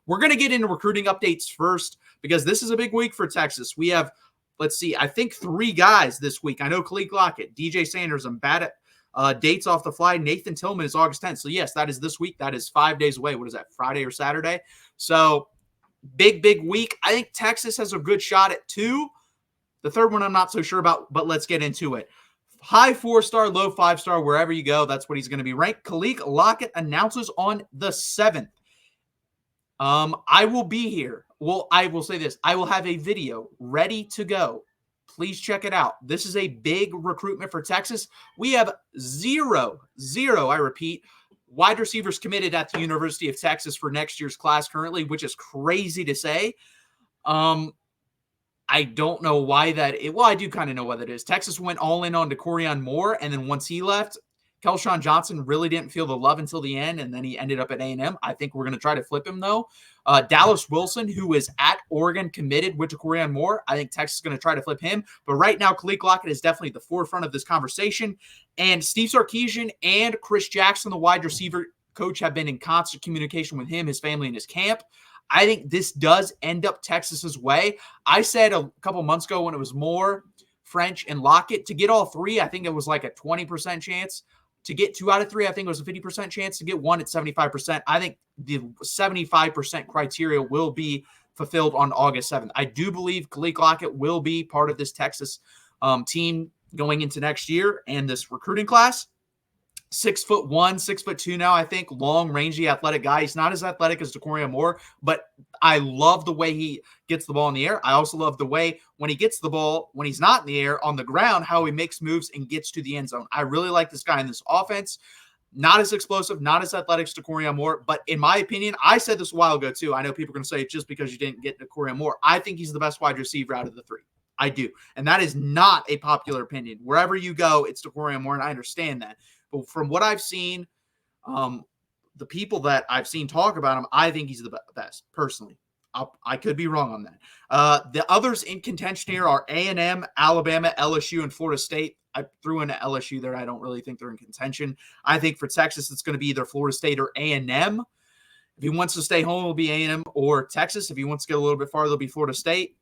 We're going to get into recruiting updates first because this is a big week for Texas. We have, let's see, I think 3 guys this week. I know Khik, Lockett, DJ Sanders. I'm bad at dates off the fly. Nathan Tillman is August 10th. So, yes, that is this week. That is 5 days away. What is that, Friday or Saturday? So, big week. I think Texas has a good shot at 2. The third one I'm not so sure about, but let's get into it. High 4-star, low 5-star, wherever you go, that's what he's going to be ranked. Khik, Lockett announces on the 7th. I will be here. Well, I will say this. I will have a video ready to go. Please check it out. This is a big recruitment for Texas. We have zero, I repeat, wide receivers committed at the University of Texas for next year's class currently, which is crazy to say. I don't know why that is. Well, I do kind of know what that is. Texas went all in on DeCorian Moore, and then once he left, Kelshawn Johnson really didn't feel the love until the end, and then he ended up at A&M. I think we're going to try to flip him, though. Dallas Wilson, who is at Oregon, committed with DeCorian Moore. I think Texas is going to try to flip him. But right now, Khik, Lockett is definitely the forefront of this conversation. And Steve Sarkisian and Chris Jackson, the wide receiver coach, have been in constant communication with him, his family, and his camp. I think this does end up Texas's way. I said a couple months ago when it was Moore, French, and Lockett, to get all 3, I think it was like a 20% chance. To get 2 out of 3, I think it was a 50% chance. To get 1, it's 75%. I think the 75% criteria will be fulfilled on August 7th. I do believe Khik, Lockett will be part of this Texas team going into next year and this recruiting class. 6'1", 6'2" now, I think. Long, rangy, athletic guy. He's not as athletic as DeCorian Moore, but I love the way he gets the ball in the air. I also love the way when he gets the ball, when he's not in the air, on the ground, how he makes moves and gets to the end zone. I really like this guy in this offense. Not as explosive, not as athletic as DeCorian Moore, but in my opinion, I said this a while ago too. I know people are going to say it's just because you didn't get DeCorian Moore. I think he's the best wide receiver out of the 3. I do. And that is not a popular opinion. Wherever you go, it's DeCorian Moore, and I understand that. But from what I've seen, the people that I've seen talk about him, I think he's the best, personally. I could be wrong on that. The others in contention here are A&M, Alabama, LSU, and Florida State. I threw in LSU there. I don't really think they're in contention. I think for Texas, it's going to be either Florida State or A&M. If he wants to stay home, it'll be A&M or Texas. If he wants to get a little bit farther, it'll be Florida State.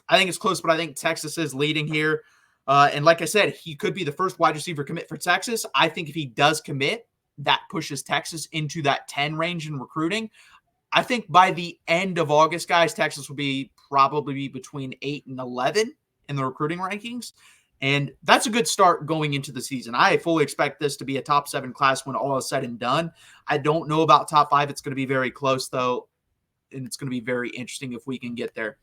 I think it's close, but I think Texas is leading here. And like I said, he could be the first wide receiver commit for Texas. I think if he does commit, that pushes Texas into that 10 range in recruiting. I think by the end of August, guys, Texas will be probably between 8 and 11 in the recruiting rankings. And that's a good start going into the season. I fully expect this to be a top 7 class when all is said and done. I don't know about top 5. It's going to be very close, though, and it's going to be very interesting if we can get there.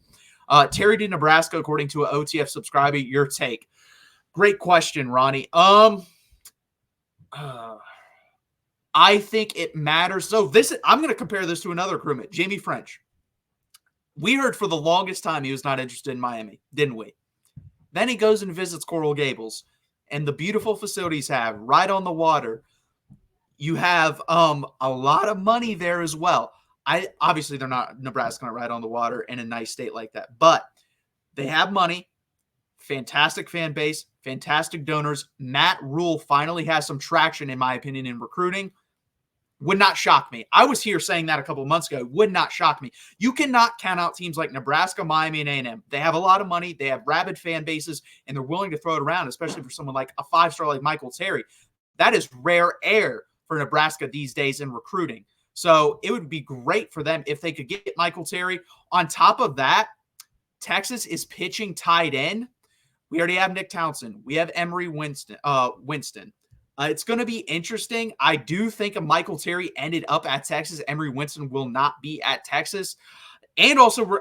Terry to Nebraska, according to an OTF subscriber, your take. Great question, Ronnie. I think it matters. So I'm going to compare this to another recruitment, Jamie French. We heard for the longest time he was not interested in Miami, didn't we? Then he goes and visits Coral Gables and the beautiful facilities have right on the water. You have a lot of money there as well. Obviously they're not Nebraska right on the water in a nice state like that, but they have money. Fantastic fan base, fantastic donors. Matt Rule finally has some traction, in my opinion, in recruiting. Would not shock me. I was here saying that a couple of months ago. Would not shock me. You cannot count out teams like Nebraska, Miami, and A&M. They have a lot of money. They have rabid fan bases, and they're willing to throw it around, especially for someone like a 5-star like Michael Terry. That is rare air for Nebraska these days in recruiting. So it would be great for them if they could get Michael Terry. On top of that, Texas is pitching tight end. We already have Nick Townsend. We have Emory Winston. It's going to be interesting. I do think if Michael Terry ended up at Texas, Emory Winston will not be at Texas. And also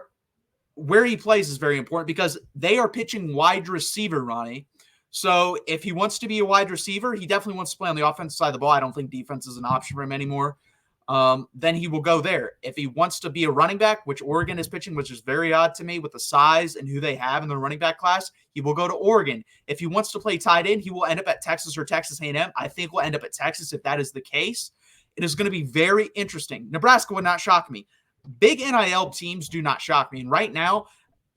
where he plays is very important because they are pitching wide receiver, Ronnie. So if he wants to be a wide receiver, he definitely wants to play on the offensive side of the ball. I don't think defense is an option for him anymore. Then he will go there. If he wants to be a running back, which Oregon is pitching, which is very odd to me with the size and who they have in the running back class, he will go to Oregon. If he wants to play tight end, he will end up at Texas or Texas A&M. I think we'll end up at Texas if that is the case. It is going to be very interesting. Nebraska would not shock me. Big NIL teams do not shock me. And right now,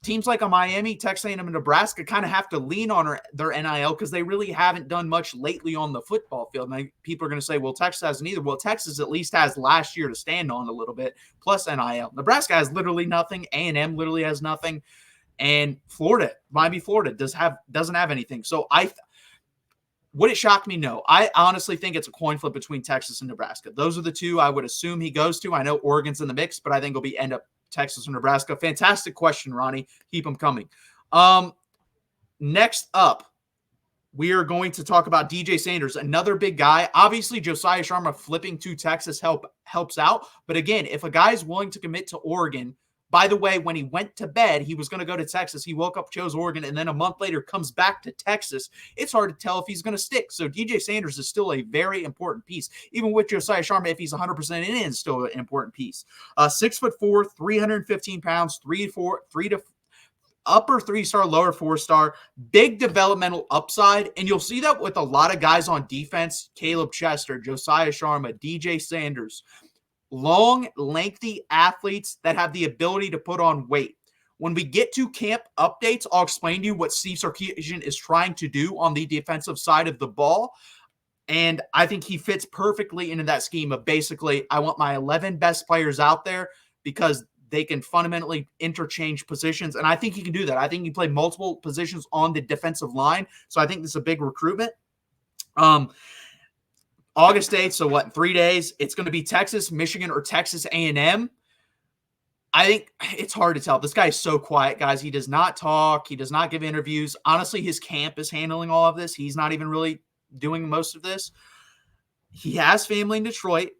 teams like a Miami, Texas A&M, and Nebraska kind of have to lean on their NIL because they really haven't done much lately on the football field. And people are going to say, well, Texas hasn't either. Well, Texas at least has last year to stand on a little bit, plus NIL. Nebraska has literally nothing. A&M literally has nothing. And Florida, Miami, Florida, doesn't have anything. So would it shock me? No. I honestly think it's a coin flip between Texas and Nebraska. Those are the two I would assume he goes to. I know Oregon's in the mix, but I think it'll end up Texas or Nebraska. Fantastic question, Ronnie. Keep them coming. Next up, we are going to talk about DJ Sanders, another big guy. Obviously, Josiah Sharma flipping to Texas helps out. But again, if a guy is willing to commit to Oregon, by the way, when he went to bed, he was going to go to Texas. He woke up, chose Oregon, and then a month later comes back to Texas. It's hard to tell if he's going to stick. So DJ Sanders is still a very important piece. Even with Josiah Sharma, if he's 100% in, it's still an important piece. 6'4", 315 pounds, upper 3-star, lower 4-star, big developmental upside. And you'll see that with a lot of guys on defense, Caleb Chester, Josiah Sharma, DJ Sanders. Long, lengthy athletes that have the ability to put on weight. When we get to camp updates, I'll explain to you what Steve Sarkisian is trying to do on the defensive side of the ball. And I think he fits perfectly into that scheme of basically, I want my 11 best players out there because they can fundamentally interchange positions. And I think he can do that. I think he can play multiple positions on the defensive line. So I think this is a big recruitment. August 8th, so what, in 3 days, it's going to be Texas, Michigan, or Texas A&M. I think it's hard to tell. This guy is so quiet, guys. He does not talk. He does not give interviews. Honestly, his camp is handling all of this. He's not even really doing most of this. He has family in Detroit.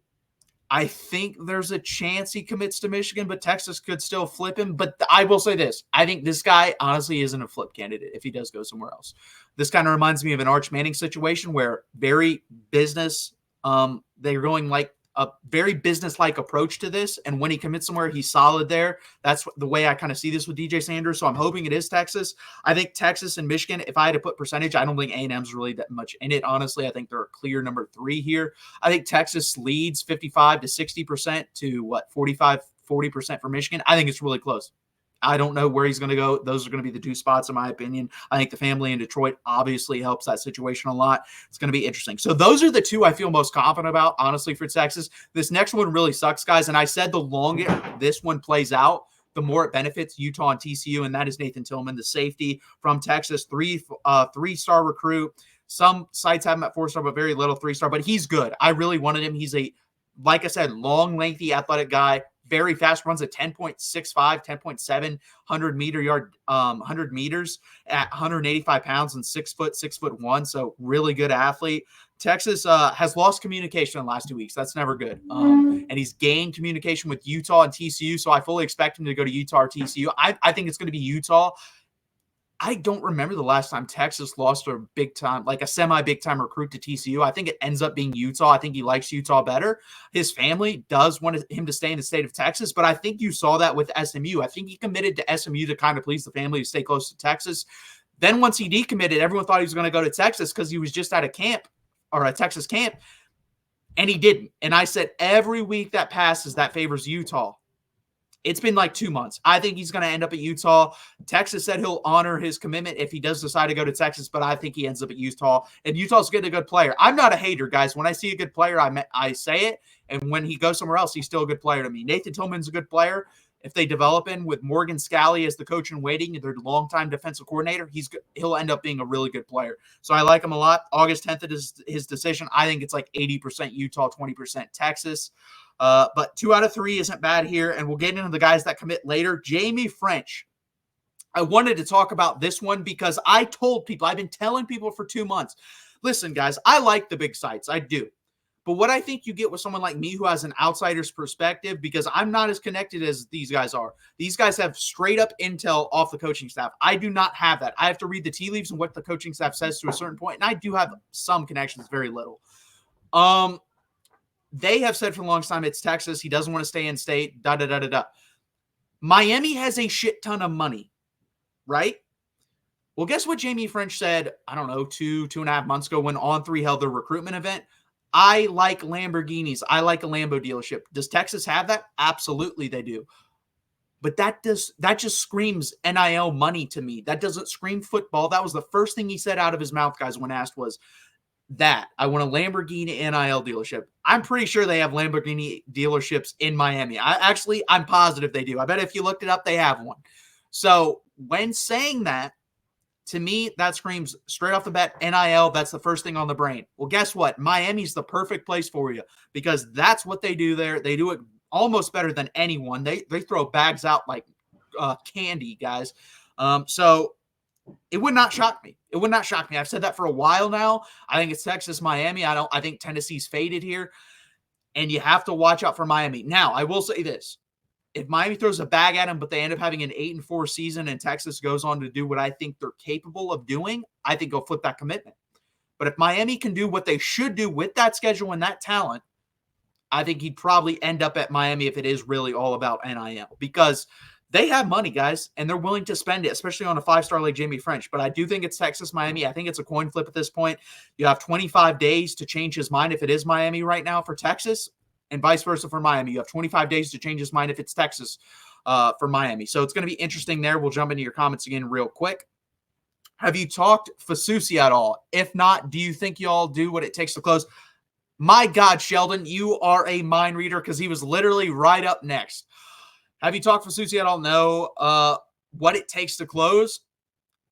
I think there's a chance he commits to Michigan, but Texas could still flip him. But I will say this. I think this guy honestly isn't a flip candidate if he does go somewhere else. This kind of reminds me of an Arch Manning situation where very business, they're going like a very business-like approach to this. And when he commits somewhere, he's solid there. That's the way I kind of see this with DJ Sanders. So I'm hoping it is Texas. I think Texas and Michigan, if I had to put percentage, I don't think A&M's really that much in it. Honestly, I think they're a clear number 3 here. I think Texas leads 55 to 60% to what, 45, 40% for Michigan. I think it's really close. I don't know where he's going to go. Those are going to be the 2 spots, in my opinion. I think the family in Detroit obviously helps that situation a lot. It's going to be interesting. So those are the 2 I feel most confident about, honestly, for Texas. This next one really sucks, guys. And I said the longer this one plays out, the more it benefits Utah and TCU, and that is Nathan Tillman, the safety from Texas, 3-star recruit. Some sites have him at 4-star, but very little 3-star. But he's good. I really wanted him. He's like I said, long, lengthy, athletic guy. Very fast, runs at 10.65, 10.7, 100 meters at 185 pounds and 6'1". So really good athlete. Texas has lost communication in the last 2 weeks. That's never good. And he's gained communication with Utah and TCU. So I fully expect him to go to Utah or TCU. I think it's going to be Utah. I don't remember the last time Texas lost a big time, like a semi-big time recruit to TCU. I think it ends up being Utah. I think he likes Utah better. His family does want him to stay in the state of Texas, but I think you saw that with SMU. I think he committed to SMU to kind of please the family to stay close to Texas. Then once he decommitted, everyone thought he was going to go to Texas because he was just at a camp or a Texas camp, and he didn't. And I said every week that passes, that favors Utah. It's been like 2 months. I think he's going to end up at Utah. Texas said he'll honor his commitment if he does decide to go to Texas, but I think he ends up at Utah. And Utah's getting a good player. I'm not a hater, guys. When I see a good player, I say it. And when he goes somewhere else, he's still a good player to me. Nathan Tillman's a good player. If they develop him with Morgan Scalley as the coach in waiting, their longtime defensive coordinator, he'll end up being a really good player. So I like him a lot. August 10th is his decision. I think it's like 80% Utah, 20% Texas. But 2 out of 3 isn't bad here, and we'll get into the guys that commit later. Jamie French. I wanted to talk about this one because I've been telling people for 2 months, listen, guys, I like the big sites. I do. But what I think you get with someone like me who has an outsider's perspective, because I'm not as connected as these guys are. These guys have straight up intel off the coaching staff. I do not have that. I have to read the tea leaves and what the coaching staff says to a certain point, and I do have some connections, very little. They have said for the longest time it's Texas. He doesn't want to stay in state. Miami has a shit ton of money, right? Well, guess what Jamie French said, I don't know, 2.5 months ago when On3 held their recruitment event? I like Lamborghinis. I like a Lambo dealership. Does Texas have that? Absolutely they do. But that just screams NIL money to me. That doesn't scream football. That was the first thing he said out of his mouth, guys, when asked was that I want a Lamborghini NIL dealership. I'm pretty sure they have Lamborghini dealerships in Miami. I'm positive they do. I bet if you looked it up, they have one. So when saying that, to me, that screams straight off the bat NIL. That's the first thing on the brain. Well, guess what? Miami's the perfect place for you because that's what they do there. They do it almost better than anyone. They throw bags out like candy, guys. So it would not shock me. It would not shock me. I've said that for a while now. I think it's Texas, Miami. I think Tennessee's faded here, and you have to watch out for Miami. Now, I will say this. If Miami throws a bag at them, but they end up having an 8-4 season and Texas goes on to do what I think they're capable of doing, I think they'll flip that commitment. But if Miami can do what they should do with that schedule and that talent, I think he'd probably end up at Miami if it is really all about NIL because they have money, guys, and they're willing to spend it, especially on a 5-star like Jamie French. But I do think it's Texas, Miami. I think it's a coin flip at this point. You have 25 days to change his mind if it is Miami right now for Texas, and vice versa for Miami. You have 25 days to change his mind if it's Texas for Miami. So it's going to be interesting there. We'll jump into your comments again real quick. Have you talked Fasusi at all? If not, do you think y'all do what it takes to close? My God, Sheldon, you are a mind reader because he was literally right up next. Have you talked Fasusi at all? No. What it takes to close?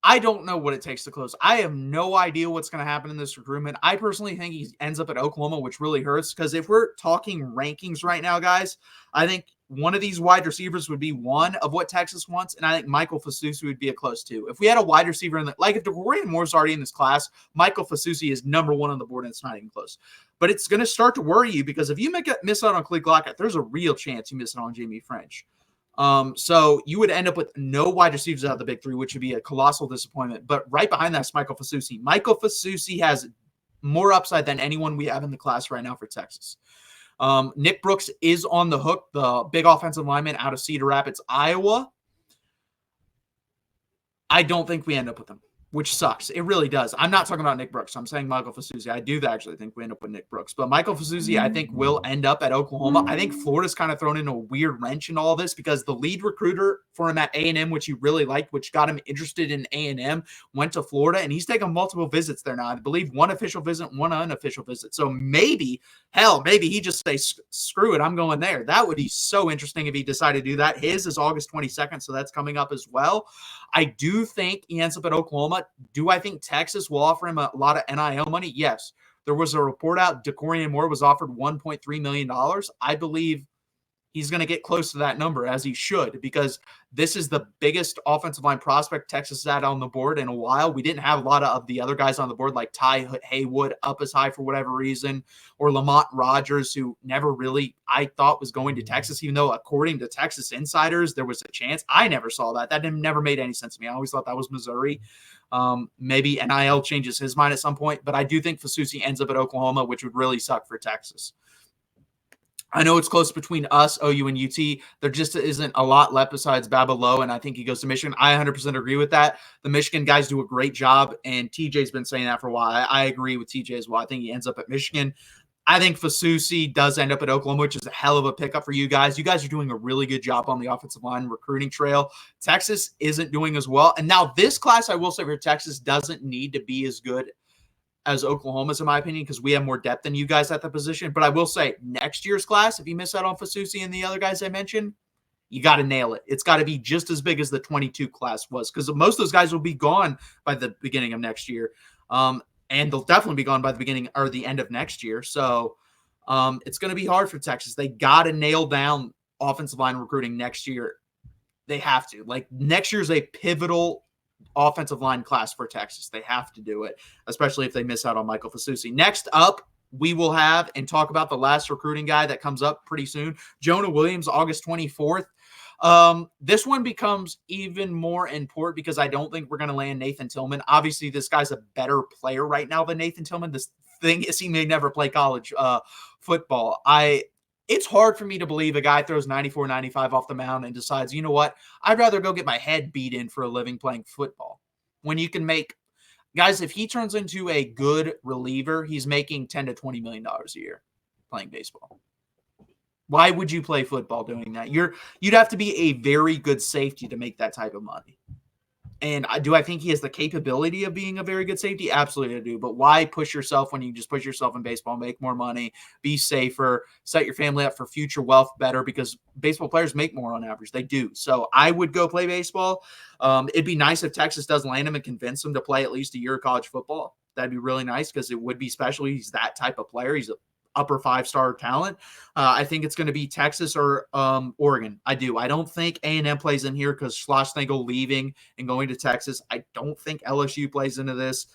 I don't know what it takes to close. I have no idea what's going to happen in this recruitment. I personally think he ends up at Oklahoma, which really hurts because if we're talking rankings right now, guys, I think one of these wide receivers would be one of what Texas wants, and I think Michael Fasusi would be a close two. If we had a wide receiver like if DeCorian Moore's already in this class, Michael Fasusi is number one on the board, and it's not even close. But it's going to start to worry you because if you miss out on Khik Lockett, there's a real chance you miss out on Jamie French. So you would end up with no wide receivers out of the big three, which would be a colossal disappointment. But right behind that is Michael Fasusi. Michael Fasusi has more upside than anyone we have in the class right now for Texas. Nick Brooks is on the hook, the big offensive lineman out of Cedar Rapids, Iowa. I don't think we end up with him, which sucks. It really does. I'm not talking about Nick Brooks. I'm saying Michael Fasusi. I do actually think we end up with Nick Brooks. But Michael Fasusi, I think, will end up at Oklahoma. I think Florida's kind of thrown in a weird wrench in all this because the lead recruiter for him at A&M, which he really liked, which got him interested in A&M, went to Florida, and he's taken multiple visits there now. I believe one official visit, one unofficial visit. So maybe he just says, screw it, I'm going there. That would be so interesting if he decided to do that. His is August 22nd, so that's coming up as well. I do think he ends up at Oklahoma. Do I think Texas will offer him a lot of NIL money? Yes. There was a report out DeCorian Moore was offered $1.3 million. I believe he's going to get close to that number, as he should, because this is the biggest offensive line prospect Texas has had on the board in a while. We didn't have a lot of the other guys on the board, like Ty Haywood up as high for whatever reason, or Lamont Rogers, who never really, I thought, was going to Texas, even though according to Texas insiders, there was a chance. I never saw that. That never made any sense to me. I always thought that was Missouri. Maybe NIL changes his mind at some point, but I do think Fasusi ends up at Oklahoma, which would really suck for Texas. I know it's close between us, OU, and UT. There just isn't a lot left besides Baba Lowe, and I think he goes to Michigan. I 100% agree with that. The Michigan guys do a great job, and TJ's been saying that for a while. I agree with TJ as well. I think he ends up at Michigan. I think Fasusi does end up at Oklahoma, which is a hell of a pickup for you guys. You guys are doing a really good job on the offensive line recruiting trail. Texas isn't doing as well. And now this class, I will say for Texas, doesn't need to be as good as Oklahoma's, in my opinion, because we have more depth than you guys at the position. But I will say, next year's class, if you miss out on Fasusi and the other guys I mentioned, you got to nail it. It's got to be just as big as the 22 class was, because most of those guys will be gone by the beginning of next year. And they'll definitely be gone by the beginning or the end of next year. So it's going to be hard for Texas. They got to nail down offensive line recruiting next year. They have to. Like, next year's a pivotal offensive line class for Texas. They have to do it, especially if they miss out on Michael Fasusi. Next up, we will have and talk about the last recruiting guy that comes up pretty soon, Jonah Williams, August 24th. This one becomes even more important because I don't think we're going to land Nathan Tillman. Obviously, this guy's a better player right now than Nathan Tillman. This thing is he may never play college football. It's hard for me to believe a guy throws 94, 95 off the mound and decides, you know what, I'd rather go get my head beat in for a living playing football. When you can make, guys, if he turns into a good reliever, he's making $10 to $20 million a year playing baseball. Why would you play football doing that? You'd have to be a very good safety to make that type of money. And do I think he has the capability of being a very good safety? Absolutely I do. But why push yourself when you just push yourself in baseball, make more money, be safer, set your family up for future wealth better, because baseball players make more on average. They do. So I would go play baseball. It'd be nice if Texas does land him and convince him to play at least a year of college football. That'd be really nice because it would be special. He's that type of player. He's a upper 5-star talent. I think it's going to be Texas or Oregon. I do. I don't think A&M plays in here because Schlossnagle leaving and going to Texas. I don't think LSU plays into this.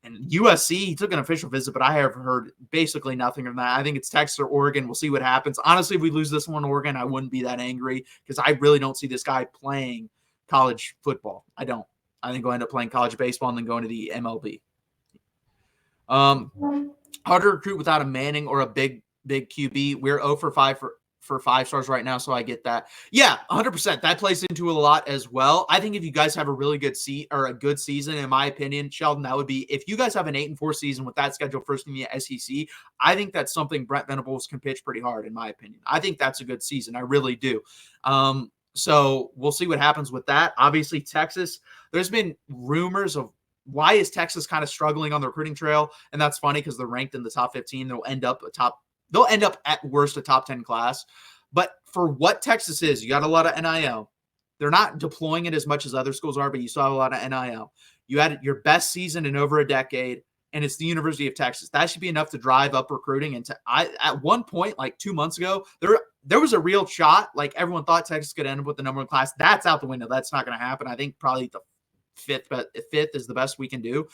And USC, he took an official visit, but I have heard basically nothing from that. I think it's Texas or Oregon. We'll see what happens. Honestly, if we lose this one, Oregon, I wouldn't be that angry because I really don't see this guy playing college football. I don't. I think he'll end up playing college baseball and then going to the MLB. Hard to recruit without a Manning or a big QB. We're 0 for 5 for 5 stars right now, so I get that. Yeah, 100%. That plays into a lot as well. I think if you guys have a really good good season, in my opinion, Sheldon, that would be if you guys have an 8-4 season with that schedule first in the SEC. I think that's something Brent Venables can pitch pretty hard, in my opinion. I think that's a good season. I really do. So we'll see what happens with that. Obviously, Texas. There's been rumors of why is Texas kind of struggling on the recruiting trail? And that's funny because they're ranked in the top 15. They'll end up at worst a top 10 class. But for what Texas is, you got a lot of NIL. They're not deploying it as much as other schools are, but you still have a lot of NIL. You had your best season in over a decade, and it's the University of Texas. That should be enough to drive up recruiting. And at one point, like 2 months ago, there was a real shot. Like everyone thought Texas could end up with the number one class. That's out the window. That's not going to happen. I think probably the fifth is the best we can do.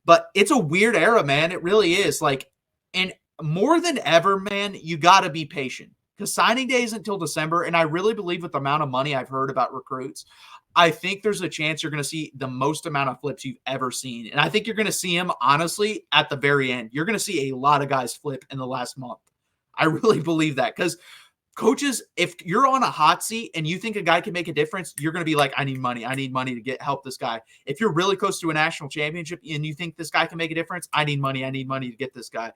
But it's a weird era, man. It really is. Like, and more than ever, man, you got to be patient because signing day isn't until December. And I really believe with the amount of money I've heard about recruits, I think there's a chance you're going to see the most amount of flips you've ever seen. And I think you're going to see him, honestly, at the very end. You're going to see a lot of guys flip in the last month. I really believe that because coaches, if you're on a hot seat and you think a guy can make a difference, you're going to be like, I need money. I need money to help this guy. If you're really close to a national championship and you think this guy can make a difference, I need money. I need money to get this guy.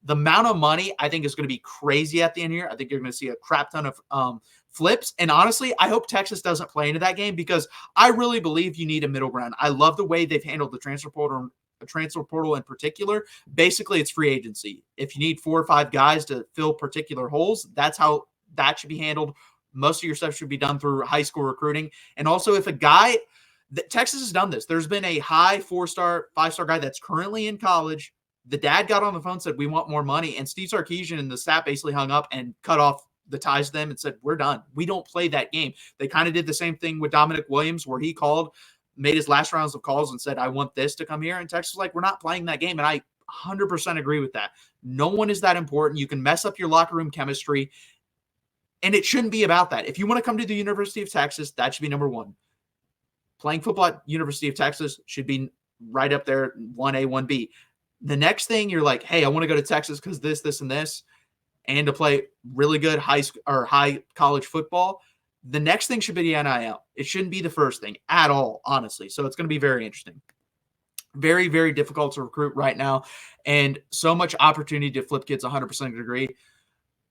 The amount of money I think is going to be crazy at the end here. I think you're going to see a crap ton of flips. And honestly, I hope Texas doesn't play into that game because I really believe you need a middle ground. I love the way they've handled the transfer portal in particular. Basically, it's free agency. If you need 4 or 5 guys to fill particular holes, that's how that should be handled. Most of your stuff should be done through high school recruiting. And also if a guy Texas has done this, there's been a high 4-star, 5-star guy that's currently in college. The dad got on the phone, said, we want more money. And Steve Sarkisian and the staff basically hung up and cut off the ties to them and said, we're done. We don't play that game. They kind of did the same thing with Dominic Williams where he made his last rounds of calls and said, I want this to come here. And Texas was like, we're not playing that game. And I 100% agree with that. No one is that important. You can mess up your locker room chemistry. And it shouldn't be about that. If you want to come to the University of Texas, that should be number one. Playing football at University of Texas should be right up there, 1A, 1B. The next thing you're like, hey, I want to go to Texas because this, and this, and to play really good high college football. The next thing should be the NIL. It shouldn't be the first thing at all, honestly. So it's going to be very interesting. Very, very difficult to recruit right now. And so much opportunity to flip kids 100% degree.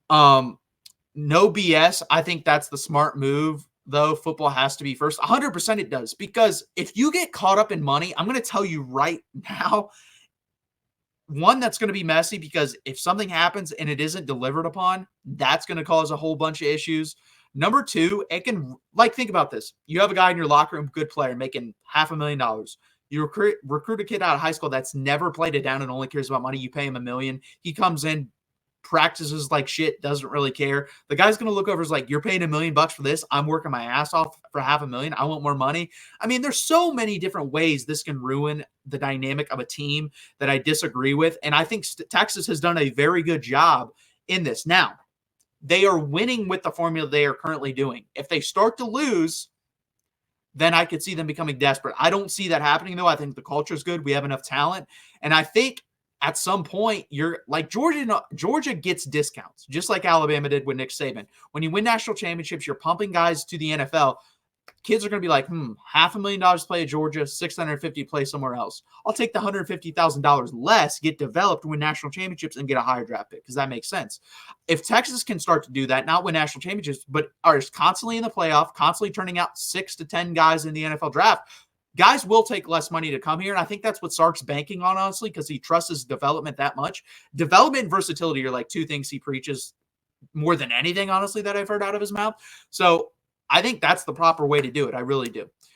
No BS. I think that's the smart move, though. Football has to be first. 100% it does. Because if you get caught up in money, I'm going to tell you right now, one, that's going to be messy because if something happens and it isn't delivered upon, that's going to cause a whole bunch of issues. Number two, it can, think about this. You have a guy in your locker room, good player, making $500,000. You recruit a kid out of high school that's never played it down and only cares about money. You pay him $1 million. He comes in, practices like shit, doesn't really care. The guy's going to look over is like, you're paying $1 million for this. I'm working my ass off for $500,000. I want more money. I mean, there's so many different ways this can ruin the dynamic of a team that I disagree with. And I think Texas has done a very good job in this. Now, they are winning with the formula they are currently doing. If they start to lose, then I could see them becoming desperate. I don't see that happening, though. I think the culture is good. We have enough talent. And I think at some point, you're like Georgia gets discounts, just like Alabama did with Nick Saban. When you win national championships, you're pumping guys to the NFL. kids are going to be like, $500,000 to play at Georgia, $650 play somewhere else. I'll take the $150,000 less, get developed, win national championships, and get a higher draft pick, because that makes sense. If Texas can start to do that, not win national championships, but are constantly in the playoff, constantly turning out 6 to 10 guys in the NFL draft, guys will take less money to come here. And I think that's what Sark's banking on, honestly, because he trusts his development that much. Development and versatility are like two things he preaches more than anything, honestly, that I've heard out of his mouth. So I think that's the proper way to do it. I really do.